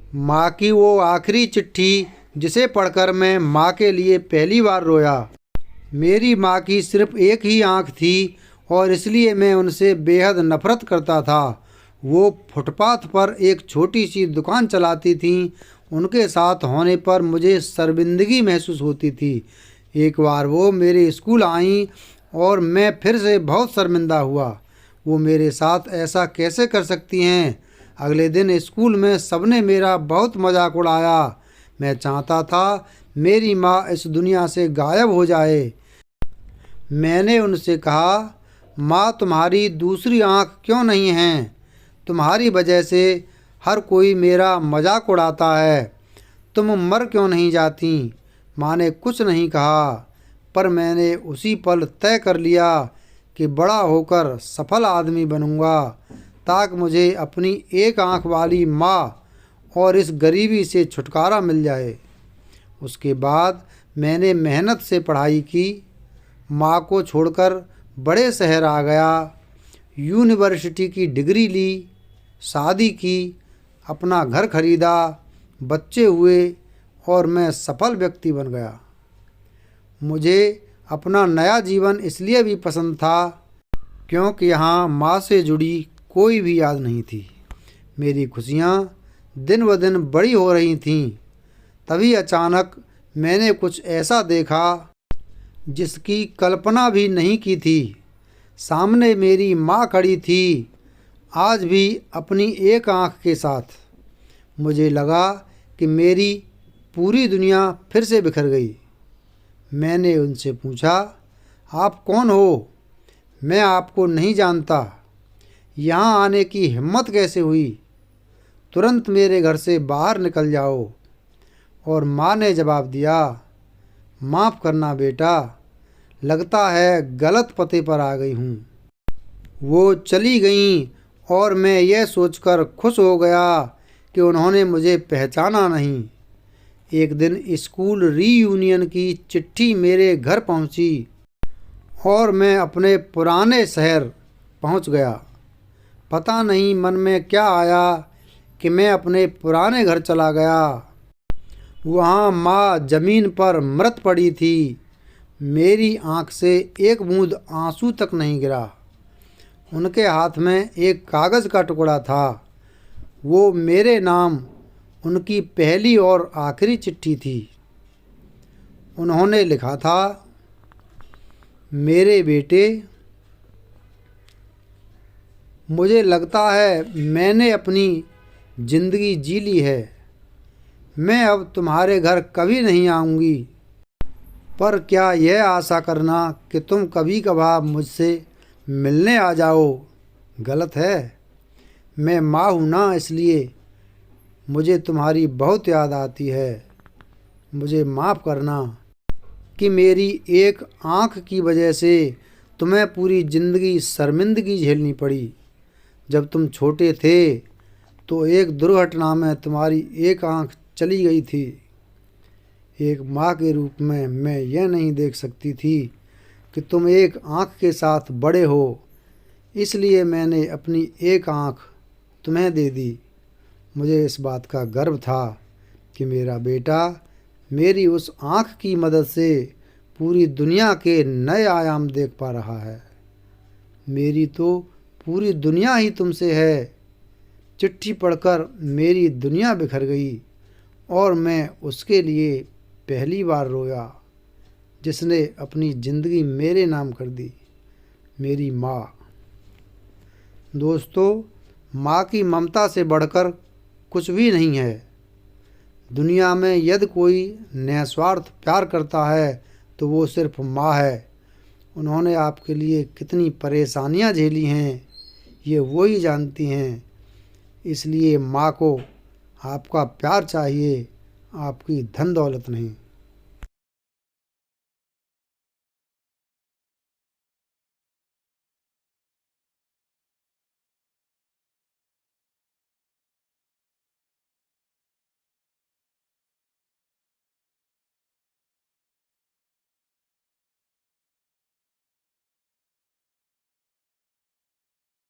माँ की वो आखिरी चिट्ठी जिसे पढ़कर मैं माँ के लिए पहली बार रोया। मेरी माँ की सिर्फ एक ही आँख थी और इसलिए मैं उनसे बेहद नफरत करता था। वो फुटपाथ पर एक छोटी सी दुकान चलाती थीं। उनके साथ होने पर मुझे शर्मिंदगी महसूस होती थी। एक बार वो मेरे स्कूल आईं और मैं फिर से बहुत शर्मिंदा हुआ। वो मेरे साथ ऐसा कैसे कर सकती हैं? अगले दिन स्कूल में सबने मेरा बहुत मजाक उड़ाया। मैं चाहता था मेरी माँ इस दुनिया से गायब हो जाए। मैंने उनसे कहा, माँ तुम्हारी दूसरी आँख क्यों नहीं है? तुम्हारी वजह से हर कोई मेरा मजाक उड़ाता है। तुम मर क्यों नहीं जाती? माँ ने कुछ नहीं कहा, पर मैंने उसी पल तय कर लिया कि बड़ा होकर सफल आदमी बनूंगा, ताकि मुझे अपनी एक आँख वाली माँ और इस गरीबी से छुटकारा मिल जाए। उसके बाद मैंने मेहनत से पढ़ाई की, माँ को छोड़कर बड़े शहर आ गया, यूनिवर्सिटी की डिग्री ली, शादी की, अपना घर खरीदा, बच्चे हुए और मैं सफल व्यक्ति बन गया। मुझे अपना नया जीवन इसलिए भी पसंद था क्योंकि यहाँ माँ से जुड़ी कोई भी याद नहीं थी। मेरी खुशियाँ दिन ब दिन बड़ी हो रही थीं। तभी अचानक मैंने कुछ ऐसा देखा जिसकी कल्पना भी नहीं की थी। सामने मेरी माँ खड़ी थी, आज भी अपनी एक आँख के साथ। मुझे लगा कि मेरी पूरी दुनिया फिर से बिखर गई। मैंने उनसे पूछा, आप कौन हो? मैं आपको नहीं जानता। यहाँ आने की हिम्मत कैसे हुई? तुरंत मेरे घर से बाहर निकल जाओ। और माँ ने जवाब दिया, माफ़ करना बेटा, लगता है गलत पते पर आ गई हूँ। वो चली गईं और मैं यह सोचकर खुश हो गया कि उन्होंने मुझे पहचाना नहीं। एक दिन स्कूल रीयूनियन की चिट्ठी मेरे घर पहुंची और मैं अपने पुराने शहर पहुंच गया। पता नहीं मन में क्या आया कि मैं अपने पुराने घर चला गया। वहाँ माँ जमीन पर मृत पड़ी थी। मेरी आँख से एक बूंद आंसू तक नहीं गिरा। उनके हाथ में एक कागज़ का टुकड़ा था। वो मेरे नाम उनकी पहली और आखिरी चिट्ठी थी। उन्होंने लिखा था, मेरे बेटे, मुझे लगता है मैंने अपनी ज़िंदगी जी ली है। मैं अब तुम्हारे घर कभी नहीं आऊँगी, पर क्या यह आशा करना कि तुम कभी कभार मुझसे मिलने आ जाओ गलत है? मैं माँ हूँ ना, इसलिए मुझे तुम्हारी बहुत याद आती है। मुझे माफ़ करना कि मेरी एक आँख की वजह से तुम्हें पूरी ज़िंदगी शर्मिंदगी झेलनी पड़ी। जब तुम छोटे थे तो एक दुर्घटना में तुम्हारी एक आँख चली गई थी। एक माँ के रूप में मैं यह नहीं देख सकती थी कि तुम एक आँख के साथ बड़े हो, इसलिए मैंने अपनी एक आँख तुम्हें दे दी। मुझे इस बात का गर्व था कि मेरा बेटा मेरी उस आँख की मदद से पूरी दुनिया के नए आयाम देख पा रहा है। मेरी तो पूरी दुनिया ही तुमसे है। चिट्ठी पढ़कर मेरी दुनिया बिखर गई और मैं उसके लिए पहली बार रोया, जिसने अपनी ज़िंदगी मेरे नाम कर दी, मेरी माँ। दोस्तों, माँ की ममता से बढ़कर कुछ भी नहीं है। दुनिया में यदि कोई निस्वार्थ प्यार करता है तो वो सिर्फ माँ है। उन्होंने आपके लिए कितनी परेशानियाँ झेली हैं, ये वो ही जानती हैं। इसलिए माँ को आपका प्यार चाहिए, आपकी धन दौलत नहीं।